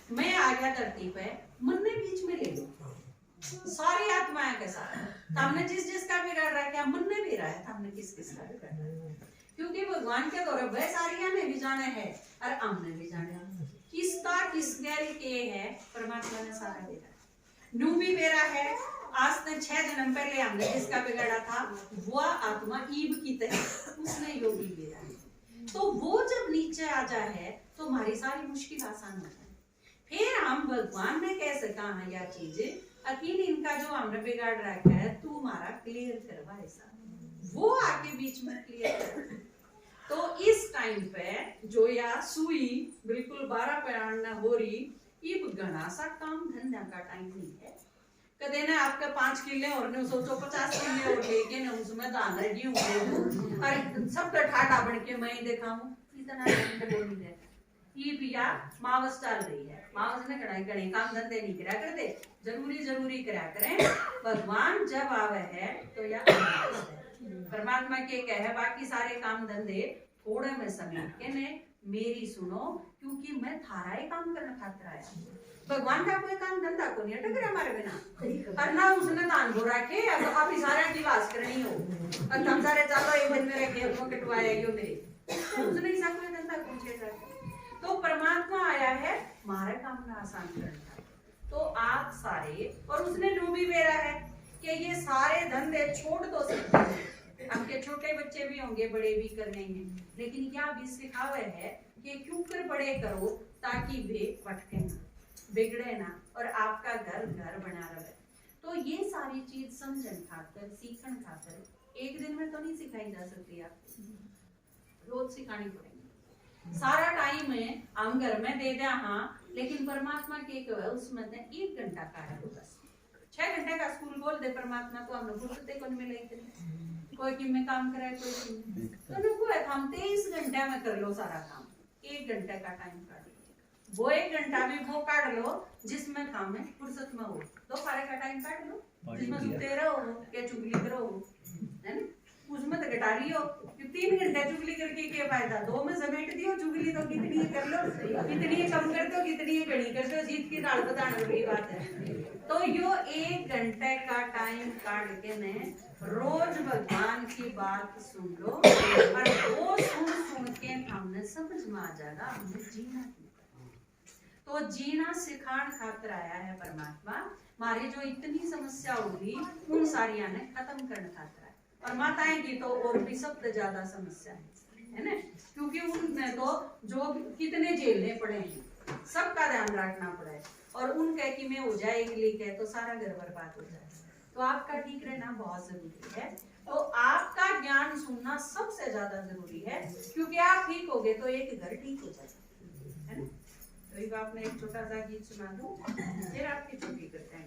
मैं आ गया धरती पे, मन ने बीच में ले लो सारी आत्माएं के साथ। तो हमने जिस जिसका बिगाड़ रहा है, क्या मन ने भी रहा है, हमने किस किसका बिगाड़ रहा है, क्योंकि भगवान के द्वारा वह सारिया ने भी जाने है और हमने भी जाने, किसका किस गैर के है, परमात्मा ने सारा बिगाड़ा। नू भी मेरा है, आज से 6 जन्म पहले हमने जिसका बिगाड़ा था वह आत्मा ईव की तरह उसने योगी मेरा है। तो वो जब नीचे आ जाए तो हमारी सारी मुश्किल आसान हो जाए। फिर हम भगवान ने कह सका हाँ यह चीज अकील इनका जो हमने बिगाड़ रखा है तू हमारा क्लियर करवा, ऐसा वो आके बीच में क्लियर कर। तो इस टाइम पे जो या सुई बिल्कुल 12 पैरान न हो रही, इब घना सा काम धंधा का टाइम नहीं है। कदे ने आपके 5 किले और ने सोचो 50 किले और लेके न उसमें दान रेडी होंगे, अरे सब ठाटा बन के मैं दिखाऊं, इतना बोल नहीं देता। ये पिया मावस चल रही है, मावस ने कढ़ाई कढ़ाई काम धंधे नहीं करा करते, जरूरी करा करें। भगवान जब आवे है तो या परमात्मा के कहे बाकी सारे काम धंधे थोड़े में समेट के ने मेरी सुनो, क्योंकि मैं थारा ही काम करना खातिर आया। भगवान का कोई काम धंधा को नहीं अटक रहा हमारे बिना, और ना उसने दान हो रखे अब आप सारा की लाश करनी हो और तुम सारे चालो एक दिन में रखे वो कटवाए यो मेरे, उसने ऐसा कोई धंधा पूछेगा। तो परमात्मा आया है हमारे काम में आसान करना। तो आप सारे, और उसने जो भी मेरा है कि ये सारे धंधे छोड़ तो सकते हैं, आपके छोटे बच्चे भी होंगे बड़े भी करने हैं, लेकिन क्या भी सिखावे है कि क्यों कर बड़े करो ताकि वे भटके ना, बिगड़े ना और आपका घर घर बना रहे। तो ये सारी चीज समझन खातर सीखन खातर एक दिन में तो नहीं सिखाई जा सकती, आपको रोज सिखानी पड़ेगी। सारा टाइम है हम घर में दे दे हाँ, लेकिन परमात्मा के उसमें 1 घंटा का है, बस 6 घंटे का स्कूल बोल दे परमात्मा तो हम लोग फुर्सते को मिले इतने, कोई किम में काम करे कोई किम तो नुको है, हम 23 घंटे में कर लो सारा काम, 1 घंटे का टाइम काट लो, वो 1 घंटा भी वो काट लो जिसमें काम है फुर्सत में हो, दोपहर का टाइम काट लो जिसमें सुते रहो या चुगली करो, है ना, उसमें तो गटारी हो, 3 घंटे चुगली करके क्या फायदा, 2 में समेट दियो, चुगली तो कितनी कर लो, कितनी कम करते हो कितनी घड़ी करते हो, जीत की दाल बताने वाली बात है। तो यो 1 घंटे का टाइम काट के ने रोज भगवान की बात सुन लो, और वो सुन के हमने समझ में आ जाएगा हमने जीना क्यों। तो जीना सिखान खातिर आया है परमात्मा, हमारी जो इतनी समस्या होगी उन सारिया ने खत्म करने खातिर, और माताएं की तो और भी सबसे ज्यादा समस्या है ना, क्योंकि उनने तो जो कितने झेलने पड़े हैं सबका ध्यान रखना पड़ा है, और उनके कि मैं हो जाए लिखे तो सारा घर बर्बाद हो जाए। तो आपका ठीक रहना बहुत जरूरी है, तो आपका ज्ञान सुनना सबसे ज्यादा जरूरी है, क्योंकि आप ठीक हो गए तो एक घर ठीक हो जाएगा, है ना। तो एक आपने एक छोटा सा गीत सुना दूं, फिर आपकी छुट्टी करते हैं।